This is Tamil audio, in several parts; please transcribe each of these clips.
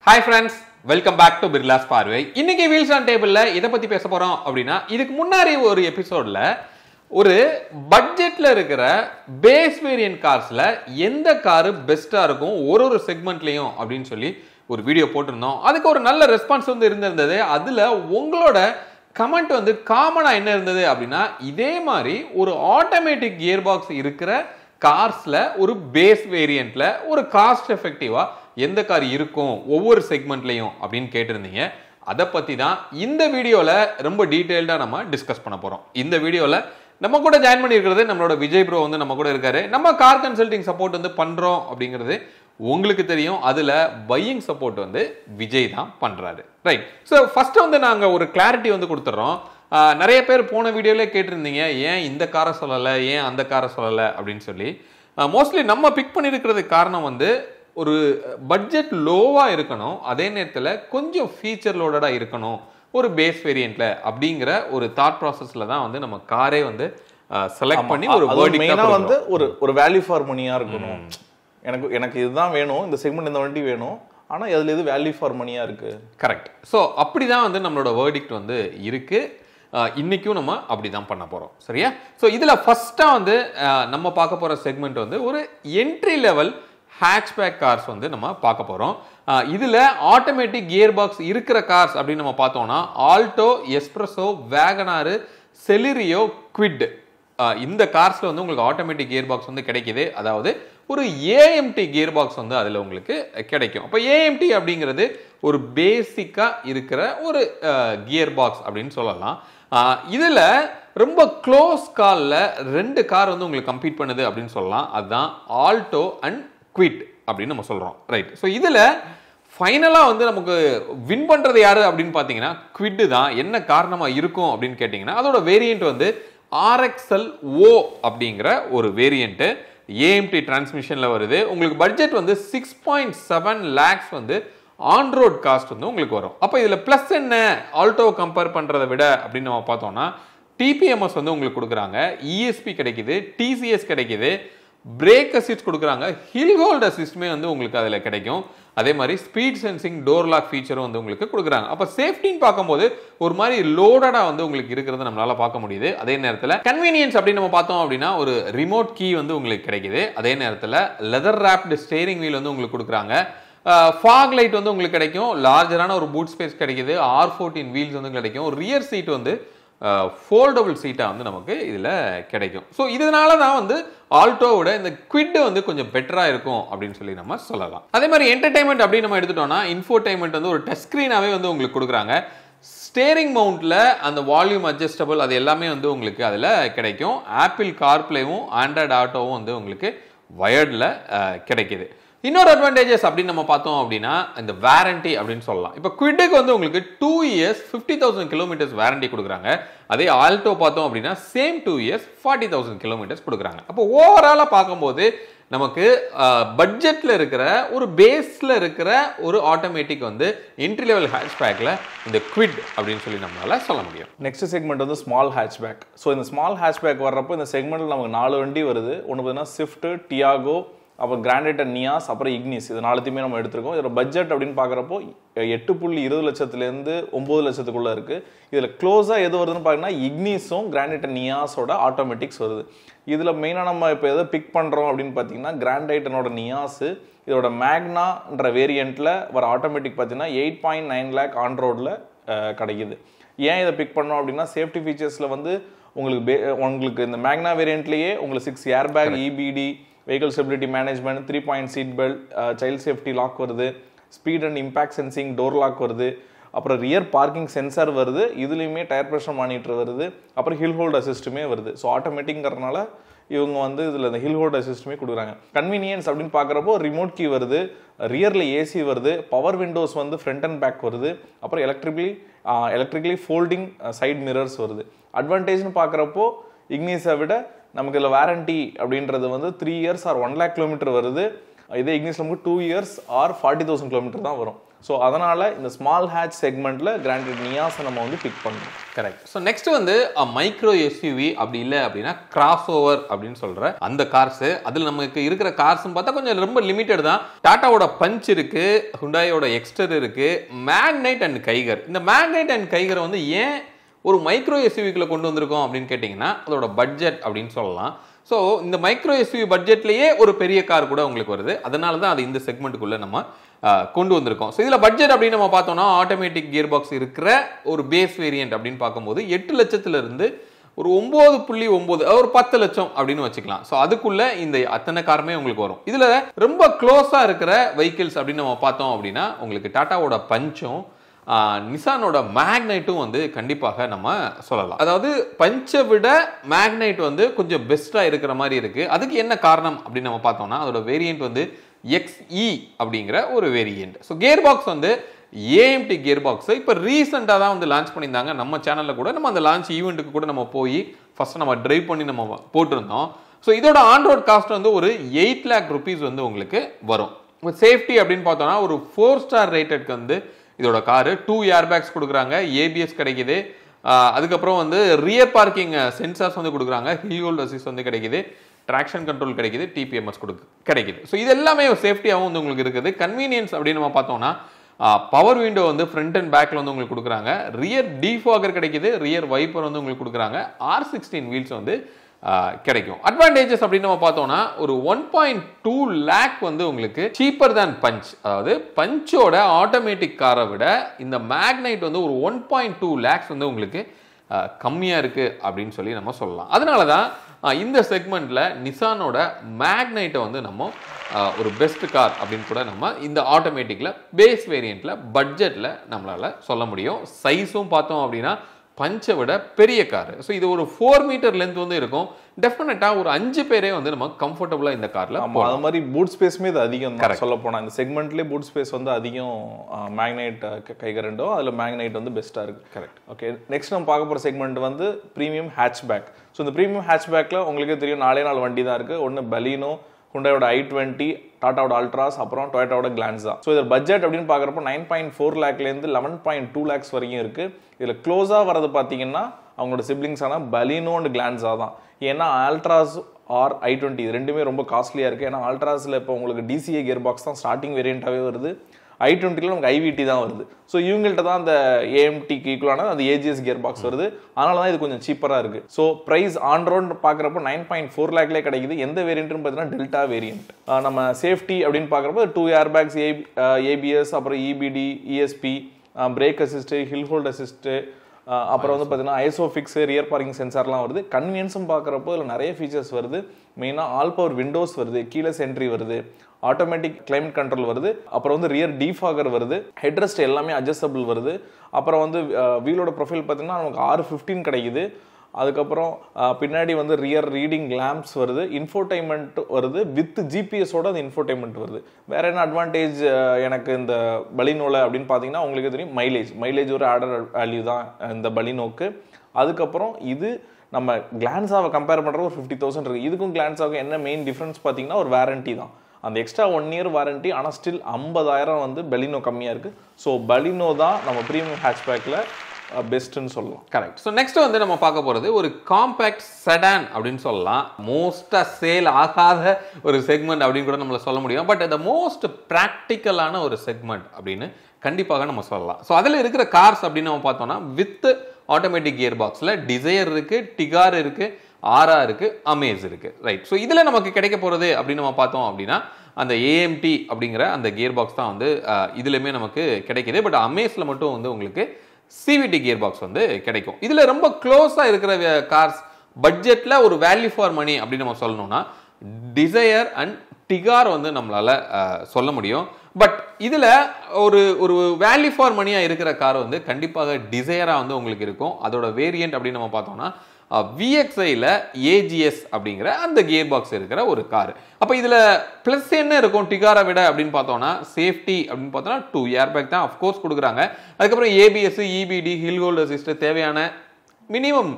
Hi friends, welcome back to Birla's பார்வை. இன்னைக்கு Wheels on Tableல இத பத்தி பேச போறோம் அப்படினா இதுக்கு முன்னாடி ஒரு எபிசோட்ல ஒரு பட்ஜெட்ல இருக்கிற பேஸ் வேரியன்ட் கார்ஸ்ல எந்த கார் பெஸ்டா இருக்கும் ஒரு செக்மெண்ட்லயும் அப்படினு சொல்லி ஒரு வீடியோ போட்டுருந்தோம். அதுக்கு ஒரு நல்ல ரெஸ்பான்ஸ் இருந்தது. அதுல உங்களோட கமெண்ட் காமனா என்ன இருந்தது அப்படினா இதே மாதிரி ஒரு ஆட்டோமேட்டிக் கியர் பாக்ஸ் இருக்கிற கார்ஸ்ல ஒரு பேஸ் வேரியன்ட்ல ஒரு காஸ்ட் எஃபெக்டிவா எந்த கார் இருக்கும் ஒவ்வொரு செக்மெண்ட்லயும் அப்படின்னு கேட்டிருந்தீங்க. அதை பத்தி தான் இந்த வீடியோல ரொம்ப டீடைல்டா நம்ம டிஸ்கஸ் பண்ண போறோம். இந்த வீடியோல நம்ம கூட ஜாயின் பண்ணியிருக்கிறது நம்மளோட விஜய் ப்ரோ நம்ம கூட இருக்காரு. நம்ம கார் கன்சல்டிங் சப்போர்ட் பண்றோம் அப்படிங்கிறது உங்களுக்கு தெரியும். அதுல பையிங் சப்போர்ட் விஜய் தான் பண்றாரு. ரைட். ஸோ ஃபர்ஸ்ட் நாங்க ஒரு கிளாரிட்டி கொடுத்துறோம். நிறைய பேர் போன வீடியோல கேட்டிருந்தீங்க ஏன் இந்த காரை சொல்லலை, ஏன் அந்த காரை சொல்லலை அப்படின்னு சொல்லி. மோஸ்ட்லி நம்ம பிக் பண்ணியிருக்கிறதுக்கு காரணம் ஒரு பட்ஜெட் லோவா இருக்கணும், அதே நேரத்தில் கொஞ்சம் ஃபீச்சர் லோடடா இருக்கணும் ஒரு பேஸ் வேரியன்ட்ல அப்படிங்கிற ஒரு தாட் ப்ராசஸ்ல தான் நம்ம காரே செலக்ட் பண்ணி ஒரு மெயினா ஒரு வேல்யூ ஃபார் மணியா இருக்கணும். எனக்கு இதுதான் வேணும், இந்த செக்மெண்ட் இந்த வண்டி வேணும், ஆனா அதுல எது வேல்யூ ஃபார் மணியா இருக்கு. கரெக்ட். ஸோ அப்படிதான் நம்மளோட வேர்டிக்ட் இருக்கு. இன்னைக்கும் நம்ம அப்படிதான் பண்ண போறோம். சரியா? ஸோ இதுல ஃபர்ஸ்டா நம்ம பார்க்க போற செக்மெண்ட் ஒரு என்ட்ரி லெவல் ஹேட்ச்பேக் கார்ஸ் நம்ம பார்க்க போறோம். இதுல ஆட்டோமேட்டிக் கியர் பாக்ஸ் இருக்கிற கார்ஸ் அப்படின்னு நம்ம பார்த்தோம்னா Alto, Espresso, Wagon R, Celerio, quit இந்த கார்ஸ்ல உங்களுக்கு ஆட்டோமேட்டிக் கியர் பாக்ஸ் கிடைக்குது. அதாவது ஒரு ஏஎம்டி கியர் பாக்ஸ் அதுல உங்களுக்கு கிடைக்கும். அப்ப ஏஎம்டி அப்படிங்கிறது ஒரு பேசிக்கா இருக்கிற ஒரு கியர் பாக்ஸ் அப்படின்னு சொல்லலாம். இதுல ரொம்ப க்ளோஸ் கால்ல ரெண்டு கார் உங்களுக்கு கம்பீட் பண்ணுது அப்படின்னு சொல்லலாம். அதுதான் ஆல்டோ அண்ட் குவிட் அப்படின்னு நம்ம சொல்றோம். ரைட். ஸோ இதுல ஃபைனலா நமக்கு வின் பண்றது யாரு அப்படின்னு பாத்தீங்கன்னா குவிட் தான். என்ன காரணமா இருக்கும் அப்படின்னு கேட்டீங்கன்னா அதோட வேரியன்ட் RXL O அப்படிங்கிற ஒரு வேரியன்ட் ஏஎம்டி டிரான்ஸ்மிஷன்ல வருது. உங்களுக்கு budget 6.7 lakhs on road cost உங்களுக்கு வரும். அப்ப இதுல பிளஸ் என்ன ஆல்டோ கம்பேர் பண்றதை விட அப்படின்னு நம்ம பார்த்தோம்னா டிபிஎம்எஸ் உங்களுக்கு கொடுக்குறாங்க, இஎஸ்பி கிடைக்குது, டிசிஎஸ் கிடைக்குது, பிரேக் அசிஸ்ட் கொடுக்குறாங்க, ஹில் ஹோல்ட் அசிஸ்ட்மே உங்களுக்கு அதில் கிடைக்கும். அதே மாதிரி ஸ்பீட் சென்சிங் டோர் லாக் ஃபீச்சரும் உங்களுக்கு கொடுக்குறாங்க. அப்போ சேஃப்டின்னு பார்க்கும்போது ஒரு மாதிரி லோடடா உங்களுக்கு இருக்கிறத நம்மளால பார்க்க முடியுது. அதே நேரத்தில் கன்வீனியன்ஸ் அப்படின்னு நம்ம பார்த்தோம் அப்படின்னா ஒரு ரிமோட் கீ உங்களுக்கு கிடைக்குது. அதே நேரத்தில் லெதர் ராப்டு ஸ்டேரிங் வீல் உங்களுக்கு கொடுக்குறாங்க. ஃபாக் லைட் உங்களுக்கு கிடைக்கும், லார்ஜரான ஒரு பூட் ஸ்பேஸ் கிடைக்குது, R14 வீல்ஸ் கிடைக்கும், ரியர் சீட் ஃபோல்டபுள் சீட்டா நமக்கு இதுல கிடைக்கும். ஸோ இதனால தான் ஆல்டோவோட இந்த குவிட் கொஞ்சம் பெட்டரா இருக்கும் அப்படின்னு சொல்லி நம்ம சொல்லலாம். அதே மாதிரி என்டர்டைன்மெண்ட் அப்படின்னு நம்ம எடுத்துட்டோம்னா இன்ஃபோடைன்மெண்ட் ஒரு டச் ஸ்கிரீனாவே உங்களுக்கு கொடுக்குறாங்க. ஸ்டேரிங் மவுண்ட்ல அந்த வால்யூம் அட்ஜஸ்டபிள் அது எல்லாமே உங்களுக்கு அதுல கிடைக்கும். ஆப்பிள் கார்ப்ளேவும் ஆண்ட்ராய்டு ஆட்டோவும் உங்களுக்கு வயர்ட்ல கிடைக்குது. இன்னொரு அட்வான்டேஜஸ் அப்படின்னு நம்ம பார்த்தோம் அப்படின்னா இந்த வாரண்டி அப்படின்னு சொல்லலாம். இப்போ குவிட்டுக்கு உங்களுக்கு 2 years 50,000 kilometers வாரண்டி கொடுக்குறாங்க. அதே ஆல்டோ பார்த்தோம் அப்படின்னா சேம் 2 years 40,000 kilometers கொடுக்குறாங்க. அப்போ ஓவராலா பார்க்கும்போது நமக்கு பட்ஜெட்ல இருக்கிற ஒரு பேஸ்ல இருக்கிற ஒரு ஆட்டோமேட்டிக் என்ட்ரி லெவல் ஹேட்ச்பேக்ல இந்த குவிட் அப்படின்னு சொல்லி நம்மளால சொல்ல முடியும். Next segment small hatchback. So இந்த ஸ்மால் ஹேட்ச்பேக் வர்றப்போ இந்த செக்மெண்ட்ல நமக்கு 4 வண்டி வருது. ஒன்று பார்த்தீங்கன்னா ஸ்விஃப்ட், டியாகோ, அப்புறம் கிராண்ட் ஐட்டன் நியாஸ், அப்புறம் இக்னிஸ். இது 4த்தையுமே நம்ம எடுத்திருக்கோம். இதோட பட்ஜெட் அப்படின்னு பார்க்குறப்போ 8.20 லட்சத்துலேருந்து 9 லட்சத்துக்குள்ள இருக்கு. இதில் க்ளோஸாக எது வருதுன்னு பார்த்தீங்கன்னா இக்னிஸும் கிராண்ட் ஐட்டன் நியாஸோட ஆட்டோமேட்டிக்ஸ் வருது. இதில் மெயினாக நம்ம இப்போ எதை பிக் பண்ணுறோம் அப்படின்னு பார்த்தீங்கன்னா கிராண்ட் ஐட்டனோட நியாஸு, இதோட மேக்னான்ற வேரியண்ட்டில் வர ஆட்டோமேட்டிக் பார்த்தீங்கன்னா 8.9 lakh ஆன் ரோடில் கிடைக்குது. ஏன் இதை பிக் பண்ணோம் அப்படின்னா சேஃப்டி ஃபீச்சர்ஸில் உங்களுக்கு இந்த மேக்னா வேரியண்ட்லேயே உங்களுக்கு 6 airbag, EBD, vehicle stability management, 3 point seat belt, child safety lock வருது, speed and impact sensing door lock வருது, அப்புறம் ரியர் பார்க்கிங் சென்சார் வருது, இதுலேயுமே டயர் ப்ரெஷர் மானிட்டர் வருது, அப்புறம் ஹில் ஹோல்ட் அசிஸ்ட்டுமே வருது. ஸோ ஆட்டோமேட்டிக்ங்கிறதுனால இவங்க இதில் இந்த ஹில் ஹோல்ட் அசிஸ்ட்டுமே கொடுக்குறாங்க. கன்வீனியன்ஸ் அப்படின்னு பார்க்குறப்போ ரிமோட் கீ வருது, ரியரில் ஏசி வருது, power windows front and back வருது, அப்புறம் எலக்ட்ரிக்கலி ஃபோல்டிங் சைட் மிரர்ஸ் வருது. அட்வான்டேஜ்னு பார்க்குறப்போ இக்னிஸை விட நமக்கு இதில் வாரண்டி அப்படின்றது 3 years or 1 lakh kilometer வருது. இதே இக்னிஸ்ல நமக்கு 2 years or 40,000 kilometer தான் வரும். ஸோ அதனால் இந்த ஸ்மால் ஹேட்ச் செக்மெண்ட்டில் கிராண்டட் நியாஸை நம்ம வந்து பிக் பண்ணுறோம். கரெக்ட். ஸோ நெக்ஸ்ட் வந்து மைக்ரோ எஸ்யூவி அப்படி இல்லை அப்படின்னா கிராஸ் ஓவர் அப்படின்னு சொல்கிற அந்த கார்ஸு. அதில் நமக்கு இருக்கிற கார்ஸ்ன்னு பார்த்தா கொஞ்சம் ரொம்ப லிமிட்டட் தான். டாட்டாவோட பஞ்ச் இருக்குது, ஹுண்டாயோட எக்ஸ்டர் இருக்குது, மேக்னைட் அண்ட் கைகர். இந்த மேக்னைட் அண்ட் கைகரை வந்து ஏன் ஒரு மைக்ரோ எஸ்யூவிக்குள்ளே கொண்டு வந்திருக்கோம் அப்படின்னு கேட்டிங்கன்னா அதோட பட்ஜெட் அப்படின்னு சொல்லலாம். ஸோ இந்த மைக்ரோ எஸ்யூவி பட்ஜெட்லேயே ஒரு பெரிய கார் கூட உங்களுக்கு வருது. அதனால தான் அது இந்த செக்மெண்ட்டுக்குள்ளே நம்ம கொண்டு வந்திருக்கோம். ஸோ இதில் பட்ஜெட் அப்படின்னு நம்ம பார்த்தோம்னா ஆட்டோமேட்டிக் கியர் பாக்ஸ் இருக்கிற ஒரு பேஸ் வேரியன்ட் அப்படின்னு பார்க்கும்போது 8 லட்சத்திலிருந்து ஒரு 9.9 ஒரு 10 லட்சம் அப்படின்னு வச்சுக்கலாம். ஸோ அதுக்குள்ள இந்த அத்தனை காருமே உங்களுக்கு வரும். இதில் ரொம்ப க்ளோஸாக இருக்கிற வெஹிக்கிள்ஸ் அப்படின்னு நம்ம பார்த்தோம் அப்படின்னா உங்களுக்கு டாட்டாவோட பஞ்சும் நிசானோட மேக்னைட்டும் வந்து கண்டிப்பாக நம்ம சொல்லலாம். அதாவது பஞ்சை விட மேக்னைட் வந்து கொஞ்சம் பெஸ்ட்டாக இருக்கிற மாதிரி இருக்கு. அதுக்கு என்ன காரணம் அப்படின்னு நம்ம பார்த்தோம்னா அதோட வேரியன்ட் வந்து XE அப்படிங்கிற ஒரு வேரியன்ட். ஸோ கியர் பாக்ஸ் வந்து AMT கியர் பாக்ஸ் இப்போ ரீசெண்டாக தான் வந்து லான்ச் பண்ணியிருந்தாங்க. நம்ம சேனலில் கூட நம்ம அந்த லான்ச் ஈவெண்ட்டுக்கு கூட நம்ம போய் ஃபர்ஸ்ட் நம்ம டிரைவ் பண்ணி நம்ம போட்டிருந்தோம். ஸோ இதோட ஆன்ரோட் காஸ்ட் வந்து ஒரு 8 lakh rupees வந்து உங்களுக்கு வரும். சேஃப்டி அப்படின்னு பார்த்தோம்னா ஒரு 4 star ரேட்டட்க்கு வந்து இதோட காரு 2 ஏர்பேக்ஸ் கொடுக்குறாங்க, ABS கிடைக்குது, அதுக்கப்புறம் வந்து ரியர் பார்க்கிங் சென்சார்ஸ் வந்து கொடுக்குறாங்க, ஹில் ஹோல்ட் அசிஸ்ட் வந்து கிடைக்குது, ட்ராக்ஷன் கண்ட்ரோல் கிடைக்குது, TPMS கிடைக்குது. ஸோ இது எல்லாமே சேஃப்டியாகவும் வந்து உங்களுக்கு இருக்குது. கன்வீனியன்ஸ் அப்படின்னு நம்ம பார்த்தோம்னா பவர் விண்டோ வந்து ஃப்ரண்ட் அண்ட் பேக்கில் வந்து உங்களுக்கு கொடுக்குறாங்க, ரியர் டீஃபாகர் கிடைக்குது, ரியர் வைப்பர் வந்து உங்களுக்கு கொடுக்குறாங்க, R16 வீல்ஸ் வந்து கிடைக்கும். அட்வான்டேஜஸ் அப்படின்னு நம்ம பார்த்தோம்னா ஒரு 1.2 lakh வந்து உங்களுக்கு சீப்பர் தேன் பஞ்ச். அதாவது பஞ்சோட ஆட்டோமேட்டிக் காரை விட இந்த மேக்னைட் வந்து ஒரு 1.2 lakhs வந்து உங்களுக்கு கம்மியாக இருக்குது அப்படின்னு சொல்லி நம்ம சொல்லலாம். அதனால தான் இந்த செக்மெண்ட்டில் நிசானோட மேக்னைட்டை வந்து நம்ம ஒரு பெஸ்ட் கார் அப்படின்னு கூட நம்ம இந்த ஆட்டோமேட்டிக்கில் பேஸ் வேரியண்ட்டில் பட்ஜெட்டில் நம்மளால் சொல்ல முடியும். சைஸும் பார்த்தோம் அப்படின்னா பஞ்சை விட பெரிய கார். ஸோ இது ஒரு 4 மீட்டர் லென்த் வந்து இருக்கும். டெஃபினட்டாக ஒரு 5 பேரே வந்து நம்ம கம்ஃபர்டபுளாக இந்த காரில் அது மாதிரி பூட் ஸ்பேஸுமே இது அதிகம் சொல்ல போனால் இந்த செக்மெண்ட்லேயே பூட் ஸ்பேஸ் வந்து அதிகம் மேக்னைட் கைகரண்டோ அதில் மேக்னைட் வந்து பெஸ்ட்டாக இருக்குது. கரெக்ட். ஓகே, நெக்ஸ்ட் நம்ம பார்க்க போகிற செக்மெண்ட் வந்து ப்ரீமியம் ஹேட்ச்பேக். ஸோ இந்த ப்ரீமியம் ஹேட்ச்பேக்கில் உங்களுக்கே தெரியும் 4 வண்டி தான் இருக்குது. ஒன்று பலீனோ, ஹுண்டாயோட i20, டாட்டாவோட அல்ட்ராஸ், அப்புறம் டொயோட்டாவோட கிளான்ஸா. ஸோ இதில் பட்ஜெட் அப்படின்னு பார்க்குறப்போ 9.4 lakhலேருந்து 11.2 lakhs வரைக்கும் இருக்குது. இதில் க்ளோஸாக வரது பார்த்தீங்கன்னா அவங்களோட சிப்ளிங்ஸான பலீனோ அண்ட் கிளான்ஸா தான். ஏன்னா அல்ட்ராஸ் ஆர் i20 இது ரெண்டுமே ரொம்ப காஸ்ட்லியாக இருக்குது. ஏன்னா அல்ட்ராஸில் இப்போ உங்களுக்கு DCA கியர் பாக்ஸ் தான் ஸ்டார்டிங் வேரியண்ட்டாகவே வருது, i20ல நமக்கு IVT தான் வருது. ஸோ இவங்கள்ட்ட தான் அந்த AMTக்கு ஈக்குவலான அந்த AGS கியர் பாக்ஸ் வருது. அதனால தான் இது கொஞ்சம் சீப்பராக இருக்குது. ஸோ ப்ரைஸ் ஆன் ரோட் பார்க்குறப்போ 9.4 lakhலே கிடைக்குது. எந்த வேரியண்ட்னு பார்த்தீங்கன்னா டெல்டா வேரியண்ட். நம்ம சேஃப்டி அப்படின்னு பார்க்குறப்போ 2 ஏர்பேக்ஸ், ABS, அப்புறம் EBD, ESP, brake assist, hill hold assist, அப்புறம் வந்து பார்த்தீங்கன்னா ஐசோஃபிக்ஸ், ரியர் பார்க்கிங் சென்சார்லாம் வருது. கன்வீனியன்ஸும் பார்க்குறப்போ இதில் நிறைய ஃபீச்சர்ஸ் வருது. மெயினாக ஆல் பவர் விண்டோஸ் வருது, கீலெஸ் என்ட்ரி வருது, ஆட்டோமேட்டிக் கிளைமேட் கண்ட்ரோல் வருது, அப்புறம் வந்து ரியர் டீஃபாகர் வருது, ஹெட்ரெஸ்ட் எல்லாமே அட்ஜஸ்டபிள் வருது. அப்புறம் வந்து வீலோட ப்ரொஃபைல் பார்த்தீங்கன்னா நமக்கு R15 கிடைக்குது. அதுக்கப்புறம் பின்னாடி வந்து ரியர் ரீடிங் லேம்ப்ஸ் வருது, இன்ஃபோடைன்மெண்ட் வருது, வித் ஜிபிஎஸோட அந்த இன்ஃபோடைன்மெண்ட் வருது. வேற என்ன அட்வான்டேஜ் எனக்கு இந்த பலினோவில் அப்படின்னு பார்த்தீங்கன்னா உங்களுக்கு தெரியும் மைலேஜ் ஒரு ஆடர் வேல்யூ தான் இந்த பலினோக்கு. அதுக்கப்புறம் இது நம்ம கிளான்ஸாவை கம்பேர் பண்ணுறது ஒரு 50,000 இருக்குது. இதுக்கும் கிளான்ஸாவுக்கு என்ன மெயின் டிஃப்ரென்ஸ் பார்த்தீங்கன்னா ஒரு வாரண்டி தான். அந்த எக்ஸ்ட்ரா 1 year வாரண்டி, ஆனால் ஸ்டில் 50,000 வந்து பலினோ கம்மியாக இருக்குது. ஸோ பலினோ தான் நம்ம ப்ரீமியம் ஹேட்ச்பேக்கில் பெஸ்ட்னு சொல்லலாம். கரெக்ட். ஸோ நெக்ஸ்ட் வந்து நம்ம பார்க்க போகிறது ஒரு காம்பேக்ட் செடான் அப்படின்னு சொல்லலாம். மோஸ்ட்டாக சேல் ஆகாத ஒரு செக்மெண்ட் அப்படின்னு கூட நம்மள சொல்ல முடியும். பட் இந்த மோஸ்ட் ப்ராக்டிக்கலான ஒரு செக்மெண்ட் அப்படின்னு கண்டிப்பாக நம்ம சொல்லலாம். ஸோ அதில் இருக்கிற கார்ஸ் அப்படின்னு நம்ம பார்த்தோம்னா வித் ஆட்டோமேட்டிக் கியர் பாக்ஸில் டிசையர் இருக்குது, டிகார் இருக்குது, ஆரா இருக்குது, அமேஸ் இருக்குது. ரைட். ஸோ இதில் நமக்கு கிடைக்க போகிறது அப்படின்னு நம்ம பார்த்தோம் அப்படின்னா அந்த AMT அப்படிங்கிற அந்த கியர் பாக்ஸ் தான் வந்து இதுலையுமே நமக்கு கிடைக்கிது. பட் அமேஸில் மட்டும் வந்து உங்களுக்கு CVT கியர் பாக்ஸ் வந்து கிடைக்கும். இதில் ரொம்ப க்ளோஸாக இருக்கிற கார்ஸ் பட்ஜெட்டில் ஒரு வேல்யூ ஃபார் மணி அப்படின்னு நம்ம சொல்லணும்னா டிசையர் அண்ட் டிகார் வந்து நம்மளால சொல்ல முடியும். பட் இதில் ஒரு ஒரு வேல்யூ ஃபார் மணியாக இருக்கிற கார் வந்து கண்டிப்பாக டிசையராக வந்து உங்களுக்கு இருக்கும். அதோட வேரியன்ட் அப்படின்னு நம்ம பார்த்தோம்னா VXIல AGS அப்படிங்கிற அந்த கியர் பாக்ஸ் இருக்கிற ஒரு கார். அப்போ இதில் ப்ளஸ் என்ன இருக்கும் டிகாரை விட அப்படின்னு பார்த்தோம்னா சேஃப்டி அப்படின்னு பார்த்தோம்னா 2 ஏர்பேக் தான் அஃப்கோர்ஸ் கொடுக்குறாங்க. அதுக்கப்புறம் ABS, EBD, ஹில் ஹோல்ட் அசிஸ்ட் தேவையான மினிமம்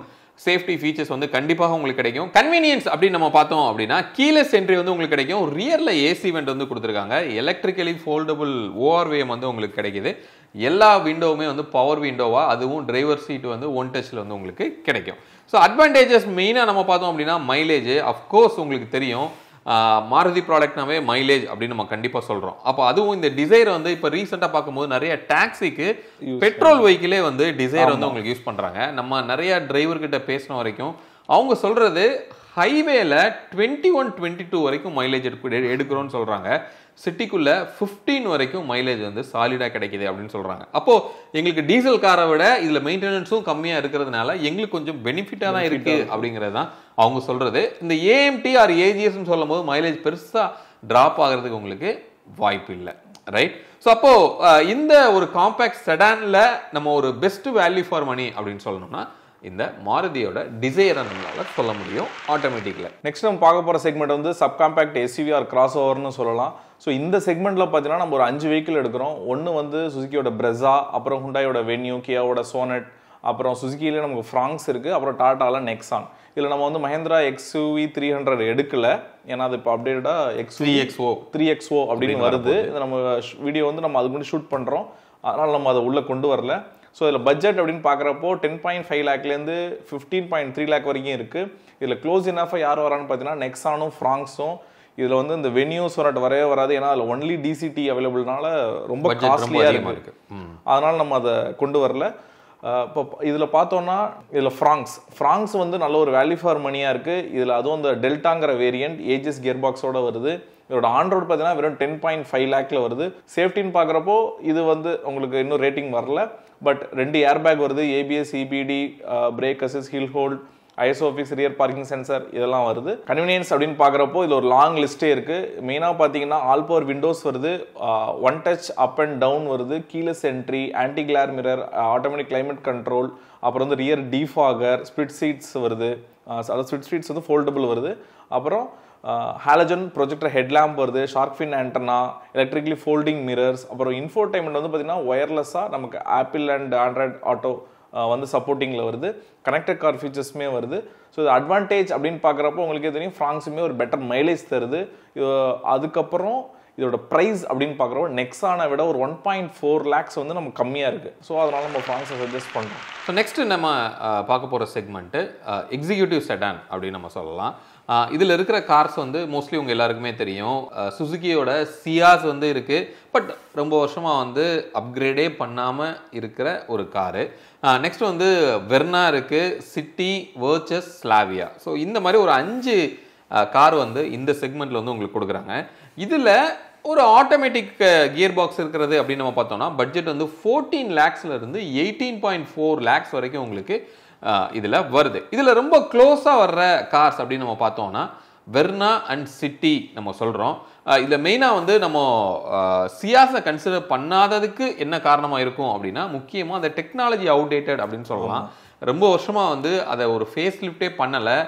சேஃப்டி ஃபீச்சர்ஸ் வந்து கண்டிப்பாக உங்களுக்கு கிடைக்கும். கன்வீனியன்ஸ் அப்படின்னு நம்ம பார்த்தோம் அப்படின்னா கீலெஸ் என்ட்ரி வந்து உங்களுக்கு கிடைக்கும். ரியர்ல ஏசி வெண்ட் வந்து கொடுத்துருக்காங்க. எலக்ட்ரிக்கலி ஃபோல்டபுள் ஓஆர்விஎம் வந்து உங்களுக்கு கிடைக்குது. எல்லா விண்டோவுமே வந்து பவர் விண்டோவா, அதுவும் டிரைவர் சீட் வந்து ஒன் டச்சில் வந்து உங்களுக்கு கிடைக்கும். ஸோ அட்வான்டேஜஸ் மெயினாக நம்ம பார்த்தோம் அப்படின்னா மைலேஜ். அஃப்கோர்ஸ் உங்களுக்கு தெரியும் மாருதி ப்ராடக்ட்னாவே மைலேஜ் அப்படின்னு நம்ம கண்டிப்பாக சொல்கிறோம். அப்போ அதுவும் இந்த டிசைர் வந்து இப்போ ரீசெண்டாக பார்க்கும்போது நிறைய டாக்ஸிக்கு பெட்ரோல் வெஹிக்கிளே வந்து டிசைர் வந்து உங்களுக்கு யூஸ் பண்ணுறாங்க. நம்ம நிறைய டிரைவர்கிட்ட பேசின வரைக்கும் அவங்க சொல்கிறது ஹைவேல 21-22 வரைக்கும் மைலேஜ் எடுக்கிறோன்னு சொல்கிறாங்க. சிட்டிக்குள்ள 15 வரைக்கும் மைலேஜ் வந்து சாலிடாக கிடைக்குது அப்படின்னு சொல்கிறாங்க. அப்போது எங்களுக்கு டீசல் காரை விட இதில் மெயின்டெனன்ஸும் கம்மியாக இருக்கிறதுனால எங்களுக்கு கொஞ்சம் பெனிஃபிட்டாக தான் இருக்குது அப்படிங்கிறது தான் அவங்க சொல்கிறது. இந்த ஏஎம்டி ஆர் ஏஜிஎஸ்ன்னு சொல்லும் போது மைலேஜ் பெருசாக ட்ராப் ஆகிறதுக்கு உங்களுக்கு வாய்ப்பு இல்லை, ரைட்? ஸோ அப்போது இந்த ஒரு காம்பேக்ட் செடானில் நம்ம ஒரு பெஸ்ட் வேல்யூ ஃபார் மணி அப்படின்னு சொல்லணும்னா இந்த மாருதியோட டிசைரை நம்மளால சொல்ல முடியும் ஆட்டோமேட்டிக்கில். நெக்ஸ்ட் நம்ம பார்க்க போகிற செக்மெண்ட் வந்து sub compact SUV or cross ஓவர்னு சொல்லலாம். ஸோ இந்த செக்மெண்ட்டில் பார்த்தீங்கன்னா நம்ம ஒரு 5 வெஹிக்கிள் எடுக்கிறோம். ஒன்று வந்து சுசுக்கியோட பிரெஸா, அப்புறம் ஹுண்டாயோட வென்யூ, கியாவோட சோனட், அப்புறம் சுசுக்கியிலே நமக்கு ஃப்ராங்ஸ் இருக்குது, அப்புறம் டாட்டாவில் நெக்ஸான். இதில் நம்ம வந்து மஹேந்திரா XUV 300 எடுக்கல, ஏன்னா அது இப்போ அப்டேட்டடாக XUV3XO அப்படின்னு வருது. இது நம்ம வீடியோ வந்து நம்ம அதுக்கு முன்னாடி ஷூட் பண்ணுறோம், அதனால் நம்ம அதை உள்ளே கொண்டு வரல. ஸோ இதில் பட்ஜெட் அப்படின்னு பார்க்குறப்போ 10.5 லேக்லேருந்து 15.3 லேக் வரைக்கும் இருக்குது. இதில் க்ளோஸ் இனஃபாக யார் வரான்னு பார்த்தீங்கன்னா நெக்ஸானும் ஃப்ராங்ஸும். இதில் வந்து இந்த வென்யூ சொன்னட் வரவே வராது, ஏன்னா அதில் ஒன்லி டிசிடி அவைலபிள்னால ரொம்ப காஸ்ட்லியாக இருக்கு, அதனால் நம்ம அதை கொண்டு வரல. இப்போ இதில் பார்த்தோன்னா இதில் ஃப்ராங்ஸ் வந்து நல்ல ஒரு வேல்யூ ஃபார் மணியாக இருக்குது. இதில் அதுவும் இந்த டெல்டாங்கிற வேரியன்ட் ஏஜிஎஸ் கியர் பாக்ஸோட வருது. இதோட ஆன்ரோட் பார்த்தீங்கன்னா வெறும் 10.5 லேக்கில் வருது. சேஃப்டின்னு பார்க்குறப்போ இது வந்து உங்களுக்கு இன்னும் ரேட்டிங் வரல, பட் 2 ஏர் பேக் வருது, ABS, EBD, brake assist, hill hold, ISOFIX, rear parking sensor இதெல்லாம் வருது. கன்வீனியன்ஸ் அப்படின்னு பார்க்குறப்போ இது ஒரு லாங் லிஸ்ட்டே இருக்குது. மெயினாக பார்த்தீங்கன்னா ஆல் பவர் விண்டோஸ் வருது, one touch up and down வருது, keyless entry, anti glare mirror, automatic climate control, அப்புறம் வந்து ரியர் டீஃபாகர், ஸ்பிளிட் சீட்ஸ் வருது, அதாவது ஸ்பிளிட் சீட்ஸ் வந்து ஃபோல்டபுள் வருது, அப்புறம் ஹாலஜன் ப்ரொஜெக்டர் ஹெட்லாம்ப் வருது, shark fin antenna, electrically folding mirrors, அப்புறம் இன்ஃபோடைன்மெண்ட் வந்து பார்த்தீங்கன்னா ஒயர்லெஸ்ஸாக நமக்கு ஆப்பிள் அண்ட் ஆண்ட்ராய்ட் ஆட்டோ வந்து சப்போர்ட்டிங்கில் வருது, கனெக்டட் கார் ஃபீச்சர்ஸுமே வருது. ஸோ இது அட்வான்டேஜ் அப்படின்னு பார்க்குறப்போ உங்களுக்கே தெரியும் ஃப்ராங்ஸுமே ஒரு பெட்டர் மைலேஜ் தருது. அதுக்கப்புறம் இதோட ப்ரைஸ் அப்படின்னு பார்க்குறோம் நெக்ஸானை விட ஒரு 1.4 லேக்ஸ் வந்து நம்ம கம்மியாக இருக்குது. ஸோ அதனால நம்ம ஃப்ராங்ஸை சஜஸ்ட் பண்ணுறோம். ஸோ நெக்ஸ்ட் நம்ம பார்க்க போகிற செக்மெண்ட்டு எக்ஸிக்யூட்டிவ் செடான் அப்படின்னு நம்ம சொல்லலாம். இதில் இருக்கிற கார்ஸ் வந்து மோஸ்ட்லி உங்கள் எல்லாருக்குமே தெரியும். சுசுக்கியோட சியாஸ் வந்து இருக்குது, பட் ரொம்ப வருஷமாக வந்து அப்கிரேடே பண்ணாமல் இருக்கிற ஒரு காரு. நெக்ஸ்ட் வந்து வெர்னா இருக்குது, சிட்டி, வெர்ச்சஸ், ஸ்லாவியா. ஸோ இந்த மாதிரி ஒரு 5 கார் வந்து இந்த செக்மெண்ட்டில் வந்து உங்களுக்கு கொடுக்குறாங்க. இதில் ஒரு ஆட்டோமேட்டிக் கியர் பாக்ஸ் இருக்கிறது அப்படின்னு நம்ம பார்த்தோம்னா பட்ஜெட் வந்து 14 லேக்ஸ்லேருந்து 18.4 லேக்ஸ் வரைக்கும் உங்களுக்கு இதில் வருது. இதில் ரொம்ப க்ளோஸாக வர்ற கார்ஸ் அப்படின்னு நம்ம பார்த்தோம்னா வெர்னா அண்ட் சிட்டி நம்ம சொல்கிறோம். இதில் மெயினாக வந்து நம்ம சியாஸை கன்சிடர் பண்ணாததுக்கு என்ன காரணமாக இருக்கும் அப்படின்னா முக்கியமாக அந்த டெக்னாலஜி அவுடேட்டட் அப்படின்னு சொல்லலாம். ரொம்ப வருஷமாக வந்து அதை ஒரு ஃபேஸ் லிஃப்டே பண்ணலை.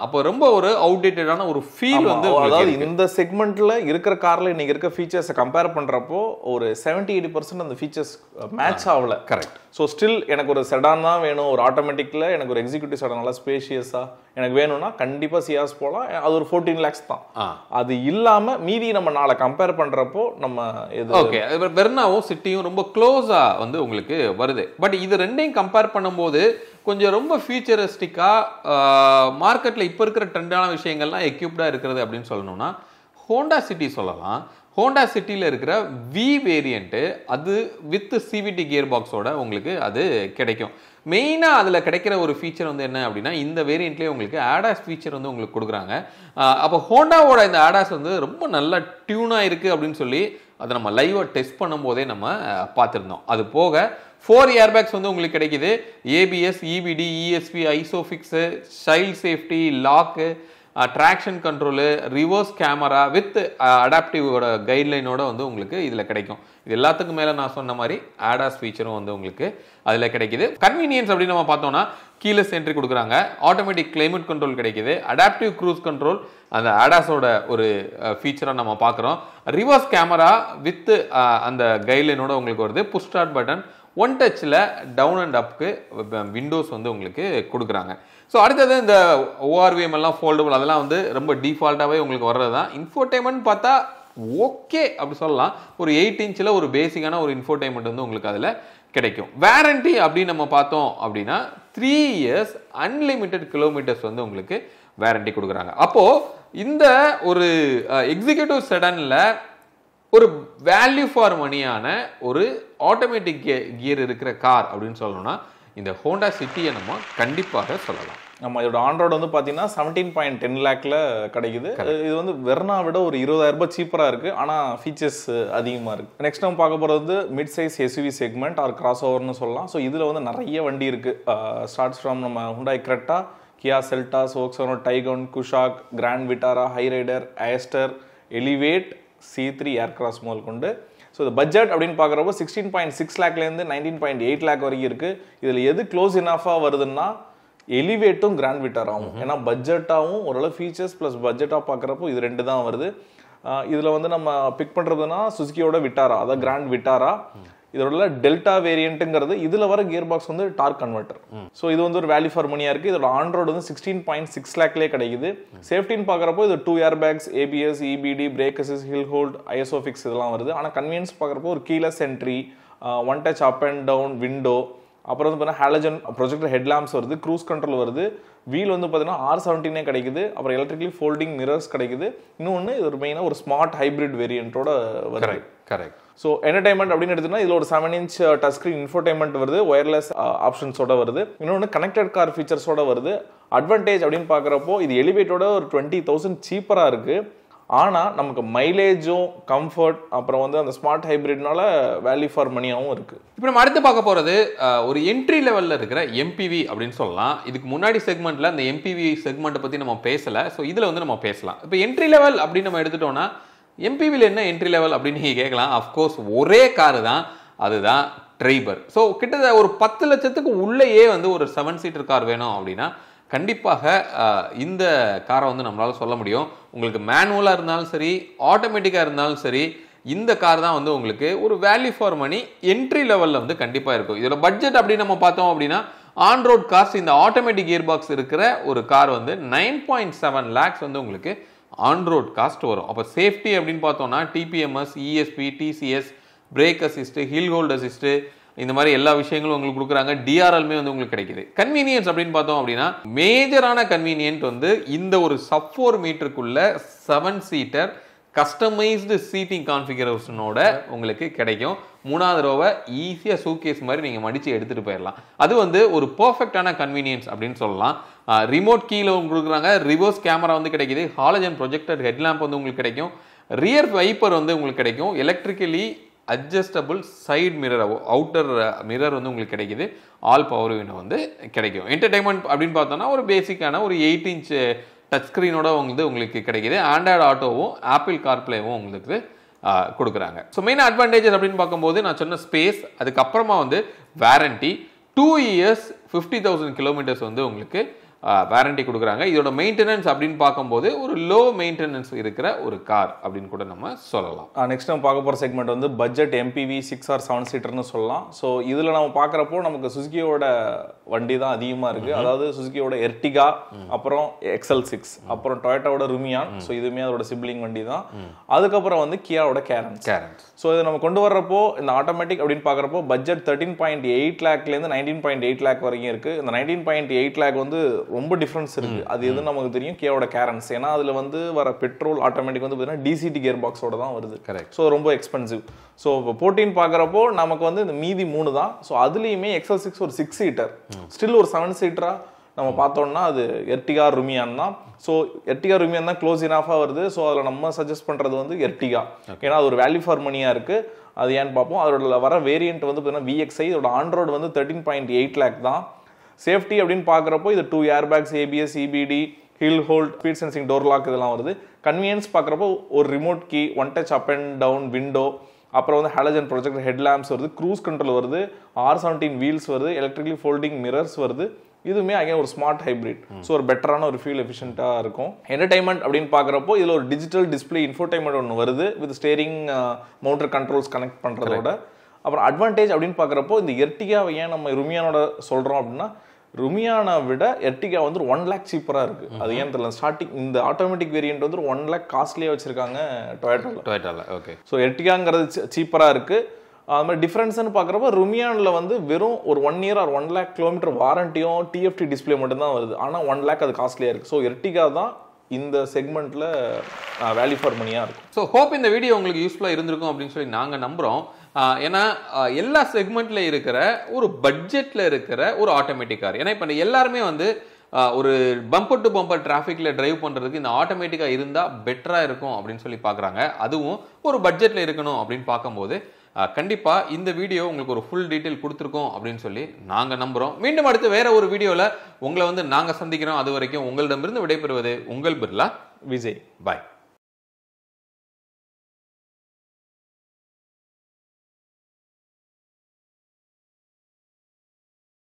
அப்போ ரொம்ப ஒரு அவுடேட்டடான ஒரு ஃபீல் வந்து, அதாவது இந்த செக்மெண்ட்ல இருக்கிற கார்ல இன்னைக்கு இருக்க ஃபீச்சர்ஸை கம்பேர் பண்றப்போ ஒரு 70-80% அந்த ஃபீச்சர்ஸ் மேட்ச் ஆகல. கரெக்ட். ஸோ ஸ்டில் எனக்கு ஒரு செடான் தான் வேணும், ஒரு ஆட்டோமேட்டிக்ல எனக்கு ஒரு எக்ஸிக்யூட்டிவ் செடான் நல்லா ஸ்பேஷியஸா எனக்கு வேணும்னா கண்டிப்பா சியாஸ் போகலாம். அது ஒரு 14 லேக்ஸ் தான். அது இல்லாம மீதி நம்ம நாளை கம்பேர் பண்றப்போ நம்ம ஓகே வெர்னாவும் சிட்டியும் ரொம்ப க்ளோஸா வந்து உங்களுக்கு வருது. பட் இது ரெண்டையும் கம்பேர் பண்ணும்போது கொஞ்சம் ரொம்ப ஃபியூச்சரிஸ்டிக்காக மார்க்கெட்டில் இப்போ இருக்கிற ட்ரெண்டான விஷயங்கள்லாம் எக்யூப்டாக இருக்கிறது அப்படின்னு சொல்லணும்னா ஹோண்டா சிட்டி சொல்லலாம். ஹோண்டா சிட்டியில் இருக்கிற வி வேரியண்ட்டு அது வித் சிவிடி கியர் பாக்ஸோட உங்களுக்கு அது கிடைக்கும். மெயினாக அதில் கிடைக்கிற ஒரு ஃபீச்சர் வந்து என்ன அப்படின்னா இந்த வேரியண்ட்லேயே உங்களுக்கு ஆடாஸ் ஃபீச்சர் வந்து உங்களுக்கு கொடுக்குறாங்க. அப்போ ஹோண்டாவோட இந்த ஆடாஸ் வந்து ரொம்ப நல்ல டியூனாக இருக்குது அப்படின்னு சொல்லி அதை நம்ம லைவாக டெஸ்ட் பண்ணும்போதே நம்ம பார்த்துருந்தோம். அது போக 4 ஏர்பேக்ஸ் வந்து உங்களுக்கு கிடைக்குது, ABS, EBD, ESP, isofix, child safety, lock, traction control, reverse camera with அடாப்டிவோட கைட்லைனோட வந்து உங்களுக்கு இதில் கிடைக்கும். இது எல்லாத்துக்கும் மேலே நான் சொன்ன மாதிரி ஆடாஸ் ஃபீச்சரும் வந்து உங்களுக்கு அதில் கிடைக்குது. கன்வீனியன்ஸ் அப்படின்னு நம்ம பார்த்தோம்னா கீலெஸ் என்ட்ரி கொடுக்குறாங்க, ஆட்டோமேட்டிக் கிளைமேட் கண்ட்ரோல் கிடைக்குது, அடாப்டிவ் க்ரூஸ் கண்ட்ரோல் அந்த ஆடாஸோட ஒரு ஃபீச்சராக நம்ம பார்க்குறோம், ரிவர்ஸ் கேமரா வித் அந்த கைட்லைனோட உங்களுக்கு வருது, புஷ் ஸ்டார்ட் பட்டன், ஒன் டச்சில் டவுன் அண்ட் அப்க்கு விண்டோஸ் வந்து உங்களுக்கு கொடுக்குறாங்க. ஸோ அடுத்தது இந்த ORVM எல்லாம் ஃபோல்டபுள் அதெல்லாம் வந்து ரொம்ப டிஃபால்ட்டாகவே உங்களுக்கு வர்றது தான். இன்ஃபோடெயின்மெண்ட் பார்த்தா ஓகே அப்படி சொல்லலாம். ஒரு 8 இன்ச்சில் ஒரு பேசிக்கான ஒரு இன்ஃபோடெயின்மெண்ட் வந்து உங்களுக்கு அதில் கிடைக்கும். வாரண்டி அப்படின்னு நம்ம பார்த்தோம் அப்படின்னா 3 இயர்ஸ் அன்லிமிட்டெட் கிலோமீட்டர்ஸ் வந்து உங்களுக்கு வாரண்டி கொடுக்குறாங்க. அப்போது இந்த ஒரு எக்ஸிக்யூட்டிவ் செடனில் ஒரு வேல்யூ ஃபார் மணியான ஒரு ஆட்டோமேட்டிக் கியர் இருக்கிற கார் அப்படின்னு சொல்லணும்னா இந்த ஹோண்டா சிட்டியை நம்ம கண்டிப்பாக சொல்லலாம். நம்ம இதோட ஆண்ட்ராய்டு வந்து பார்த்தீங்கன்னா 17.10 லேக்ல கிடைக்குது. இது வந்து வெர்னா விட ஒரு 20,000 ரூபாய் சீப்பராக இருக்குது, ஆனால் ஃபீச்சர்ஸ் அதிகமாக இருக்குது. நெக்ஸ்ட் நம்ம பார்க்க போகிறது வந்து mid size SUV segment or cross ஓவர்னு சொல்லலாம். ஸோ இதில் வந்து நிறைய வண்டி இருக்குது. ஸ்டார்ட்ஸ் ஃப்ரம் நம்ம Hyundai Creta, Kia Seltos, Volkswagen Taigun, Kushaq, Grand Vitara, Hyryder, Astor, Elevate, C3 Aircross முதல் கொண்டு. ஸோ இந்த பட்ஜெட் அப்படின்னு பார்க்குறப்போ 16.6 லேக்லேருந்து 19.8 லேக் வரைக்கும் இருக்குது. இதில் எது க்ளோஸ் இனஃபாக வருதுன்னா எலிவேட்டும் கிராண்ட் விட்டாராகும். ஏன்னா பட்ஜெட்டாகவும் ஓரளவு ஃபீச்சர்ஸ் ப்ளஸ் பட்ஜெட்டாக பார்க்குறப்போ இது ரெண்டு தான் வருது. இதில் வந்து நம்ம பிக் பண்ணுறதுனா சுசுக்கியோட விட்டாரா, அதாவது கிராண்ட் விட்டாரா. இதோட டெல்டா வேரியண்ட்டுங்கிறது இதில் வர கியர் பாக்ஸ் வந்து டார்க் கன்வெர்ட்டர். ஸோ இது வந்து ஒரு வேல்யூ ஃபார் மணியாக இருக்குது. இதோட ஆண்ட்ராய்டு வந்து 16.6 லேக்லேயே கிடைக்குது. சேஃப்டின்னு பார்க்குறப்போ இது 2 air bags, ABS, EBD, brake assist, hill hold, ISOFIX இதெல்லாம் வருது. ஆனால் கன்வீனியன்ஸ் பார்க்குறப்போ ஒரு keyless entry, one touch up and down window, அப்புறம் வந்து பார்த்தீங்கன்னா ஹாலஜன் ப்ரொஜெக்டர் ஹெட்லாம்ப்ஸ் வருது, க்ரூஸ் கண்ட்ரோல் வருது, வீல் வந்து பார்த்தீங்கன்னா R17 கிடைக்குது, அப்புறம் எலக்ட்ரிக்கலி ஃபோல்டிங் மிரர்ஸ் கிடைக்குது. இன்னொன்று இது ஒரு மெயினாக ஒரு ஸ்மார்ட் ஹைப்ரிட் வேரியண்ட்டோட வருது. கரெக்ட். ஸோ என்டர்டைன்மெண்ட் அப்படின்னு எடுத்தோம்னா இதில் ஒரு 7 இன்ச் டச் ஸ்க்ரீன் இன்ஃபோடைன்மெண்ட் வருது, ஒயர்லெஸ் ஆப்ஷன்ஸோட வருது. இன்னொன்று கனெக்டட் கார் ஃபீச்சர்ஸோட வருது. அட்வான்டேஜ் அப்படின்னு பார்க்குறப்போ இது எலிவேட்டோட ஒரு 20,000 சீப்பராக இருக்குது. ஆனால் நமக்கு மைலேஜும் கம்ஃபர்ட் அப்புறம் வந்து அந்த ஸ்மார்ட் ஹைப்ரிட்னால வேல்யூ ஃபார் மணியாகவும் இருக்குது. இப்போ நம்ம அடுத்து பார்க்க போகிறது ஒரு என்ட்ரி லெவலில் இருக்கிற MPV அப்படின்னு சொல்லலாம். இதுக்கு முன்னாடி செக்மெண்ட்டில் அந்த MPV செக்மெண்ட்டை பற்றி நம்ம பேசலை. ஸோ இதில் வந்து நம்ம பேசலாம். இப்போ என்ட்ரி லெவல் அப்படின்னு நம்ம எடுத்துட்டோம்னா MPVயில் என்ன என்ட்ரி லெவல் அப்படின்னு நீங்கள் கேட்கலாம். அஃப்கோர்ஸ் ஒரே காரு தான், அதுதான் ட்ரைபர். ஸோ கிட்டத்தட்ட ஒரு 10 லட்சத்துக்கு உள்ளேயே வந்து ஒரு 7 சீட்டர் கார் வேணும் அப்படின்னா கண்டிப்பாக இந்த காரை வந்து நம்மளால சொல்ல முடியும். உங்களுக்கு மேனுவலாக இருந்தாலும் சரி, ஆட்டோமேட்டிக்காக இருந்தாலும் சரி, இந்த கார் தான் வந்து உங்களுக்கு ஒரு வேல்யூ ஃபார் மணி என்ட்ரி லெவலில் வந்து கண்டிப்பாக இருக்கும். இதோட பட்ஜெட் அப்படின்னு நம்ம பார்த்தோம் அப்படின்னா ஆன் ரோட் காஸ்ட் இந்த ஆட்டோமேட்டிக் கியர் பாக்ஸ் இருக்கிற ஒரு கார் வந்து 9.7 லேக்ஸ் வந்து உங்களுக்கு ஆன் ரோட் காஸ்ட் வரும். அப்போ சேஃப்டி அப்படின்னு பார்த்தோம்னா TPMS, ESP, TCS, brake assist, hill hold assist, இந்த மாதிரி எல்லா விஷயங்களும் உங்களுக்கு கொடுக்குறாங்க. DRLமே வந்து உங்களுக்கு கிடைக்குது. கன்வீனியன்ஸ் அப்படின்னு பார்த்தோம் அப்படின்னா மேஜரான கன்வீனியன்ட் வந்து இந்த ஒரு சப் 4 மீட்டருக்குள்ள 7 சீட்டர் கஸ்டமைஸ்டு சீட்டிங் கான்ஃபிகரேஷனோட உங்களுக்கு கிடைக்கும். 3வது ரோவை ஈஸியாக சூட்கேஸ் மாதிரி நீங்கள் மடித்து எடுத்துகிட்டு போயிடலாம். அது வந்து ஒரு பர்ஃபெக்டான கன்வீனியன்ஸ் அப்படின்னு சொல்லலாம். ரிமோட் கீழே கொடுக்குறாங்க, ரிவர்ஸ் கேமரா வந்து கிடைக்குது, ஹாலஜன் ப்ரொஜெக்டர் ஹெட்லாம்ப் வந்து உங்களுக்கு கிடைக்கும், ரியர் வைப்பர் வந்து உங்களுக்கு கிடைக்கும், electrically adjustable side mirror outer mirror வந்து உங்களுக்கு கிடைக்குது, ஆல் பவர் விண்டோ வந்து கிடைக்கும். என்டர்டைன்மெண்ட் அப்படின்னு பார்த்தோம்னா ஒரு பேசிக்கான ஒரு 8 இன்ச் டச் ஸ்க்ரீனோட வந்து உங்களுக்கு கிடைக்குது. ஆண்ட்ராய்டு ஆட்டோவும் ஆப்பிள் கார்ப்ளேவும் உங்களுக்கு கொடுக்குறாங்க. ஸோ மெயின் அட்வான்டேஜஸ் அப்படின்னு பார்க்கும்போது நான் சொன்ன ஸ்பேஸ், அதுக்கப்புறமா வந்து வாரண்டி 2 இயர்ஸ் 50,000 கிலோமீட்டர்ஸ் வந்து உங்களுக்கு வாரண்டி கொடுக்குறாங்க. இதோட மெயின்டெனன்ஸ் அப்படின்னு பார்க்கும்போது ஒரு லோ மெயின்டெனன்ஸ் இருக்கிற ஒரு கார் அப்படின்னு கூட நம்ம சொல்லலாம். நெக்ஸ்ட் நம்ம பார்க்க போகிற செக்மெண்ட் வந்து பட்ஜெட் MPV 6 or 7 சீட்டர்னு சொல்லலாம். ஸோ இதில் நம்ம பார்க்குறப்போ நமக்கு சுசுக்கியோட வண்டி தான் அதிகமாக இருக்குது. அதாவது சுசுக்கியோட எர்டிகா, அப்புறம் XL6, அப்புறம் டொயோட்டாவோட ருமியான். ஸோ இதுவுமே அதோட சிப்ளிங் வண்டி தான். அதுக்கப்புறம் வந்து கியாவோட கேரன்ஸ். ஸோ இதை நம்ம கொண்டு வர்றப்போ இந்த ஆட்டோமேட்டிக் அப்படின்னு பார்க்குறப்போ பட்ஜெட் 13.8 லேக்லேருந்து 19.8 லேக் வரைக்கும் இருக்குது. இந்த 19.8 லேக் வந்து ரொம்ப டிஃபரன்ஸ் இருக்கு. அது எது நமக்கு தெரியும், கியாவோட கேரன்ஸ். ஏன்னா அதுல வந்து வர பெட்ரோல் ஆட்டோமேட்டிக் வந்து பார்த்தீங்கன்னா DCT கியர் பாக்ஸோட தான் வருது. கரெக்ட். ஸோ ரொம்ப எக்ஸ்பென்சிவ். ஸோ இப்போ போட்டின்னு பார்க்குறப்போ நமக்கு வந்து இந்த மீதி 3 தான். ஸோ அதுலேயுமே XL6 ஒரு 6 சீட்டர், ஸ்டில் ஒரு 7 சீட்டரா நம்ம பார்த்தோம்னா அது எர்டிகா ருமியான் தான். ஸோ எர்டிகா ருமியான் தான் க்ளோஸ் இனாஃபாக வருது. ஸோ அதில் நம்ம சஜஸ்ட் பண்ணுறது வந்து எர்டிகா. ஏன்னா அது ஒரு வேல்யூ ஃபார் மணியாக இருக்குது. அது ஏன்னு பார்ப்போம். அதோட வர வேரியன்ட் வந்து பார்த்தீங்கன்னா VXI. இதோட ஆண்ட்ராய்டு வந்து 13.8 லேக் தான். சேஃப்டி அப்படின்னு பார்க்குறப்போ இது 2 air bags, ABS, EBD, hill hold, speed sensing, door lock இதெல்லாம் வருது. கன்வீனியன்ஸ் பார்க்குறப்போ ஒரு remote key, one touch up and down window, அப்புறம் வந்து ஹாலஜன் ப்ரொஜெக்டர் ஹெட்லாம்ப்ஸ் வருது, க்ரூஸ் கண்ட்ரோல் வருது, R17 வீல்ஸ் வருது, எலக்ட்ரிக்கலி ஃபோல்டிங் மிரர்ஸ் வருது. இதுவுமே அகைன் ஒரு ஸ்மார்ட் ஹைப்ரிட். ஸோ ஒரு பெட்டரான ஒரு ஃபியூல் எஃபிஷியன்ட்டாக இருக்கும். என்டர்டைன்மெண்ட் அப்படின்னு பார்க்குறப்போ இதில் ஒரு டிஜிட்டல் டிஸ்பிளே இன்ஃபோடைன்மெண்ட் ஒன்று வருது with steering mounted controls connect பண்ணுறதோட. அப்புறம் அட்வான்டேஜ் அப்படின்னு பார்க்குறப்போ இந்த எர்டிகாவை ஏன் நம்ம ருமியானோட சொல்கிறோம் அப்படின்னா, ருமியானை விட எர்டிகா வந்து 1 lakh சீப்பராக இருக்குது. அது ஏன் தெரியல, ஸ்டார்டிங் இந்த ஆட்டோமேட்டிக் வேரியன்ட் வந்து 1 lakh காஸ்ட்லியாக வச்சுருக்காங்க டொயோட்டாவில். ஓகே. ஸோ எர்டிகாங்கிறது சீப்பராக இருக்குது. அது மாதிரி டிஃப்ரென்ஸ்னு பார்க்குறப்ப ருமியானில் வந்து வெறும் ஒரு 1 year ஆர் 1 lakh கிலோமீட்டர் வாரண்டியும் டிஎஃப்டி டிஸ்பிளே மட்டும்தான் வருது. ஆனால் 1 lakh அது காஸ்ட்லியாக இருக்குது. ஸோ எர்டிகா தான் இந்த செக்மெண்ட்டில் வேல்யூ ஃபார் மணியாக இருக்கும். ஸோ ஹோப் இந்த வீடியோ உங்களுக்கு யூஸ்ஃபுல்லாக இருந்திருக்கும் அப்படின்னு சொல்லி நாங்கள் நம்புகிறோம். ஏன்னா எல்லா செக்மெண்ட்டில் இருக்கிற ஒரு பட்ஜெட்டில் இருக்கிற ஒரு ஆட்டோமேட்டிக் கார், ஏன்னா இப்போ எல்லாருமே வந்து ஒரு பம்பர் டு பம்பர் டிராஃபிக்கில் டிரைவ் பண்ணுறதுக்கு இந்த ஆட்டோமேட்டிக்காக இருந்தால் பெட்டராக இருக்கும் அப்படின்னு சொல்லி பார்க்குறாங்க. அதுவும் ஒரு பட்ஜெட்டில் இருக்கணும் அப்படின்னு பார்க்கும்போது கண்டிப்பாக இந்த வீடியோ உங்களுக்கு ஒரு ஃபுல் டீட்டெயில் கொடுத்துருக்கோம் அப்படின்னு சொல்லி நாங்கள் நம்புகிறோம். மீண்டும் அடுத்து வேற ஒரு வீடியோவில் உங்களை வந்து நாங்கள் சந்திக்கிறோம். அது வரைக்கும் உங்களிடமிருந்து விடைபெறுவது உங்கள் பிர்லா விஜய். பாய்.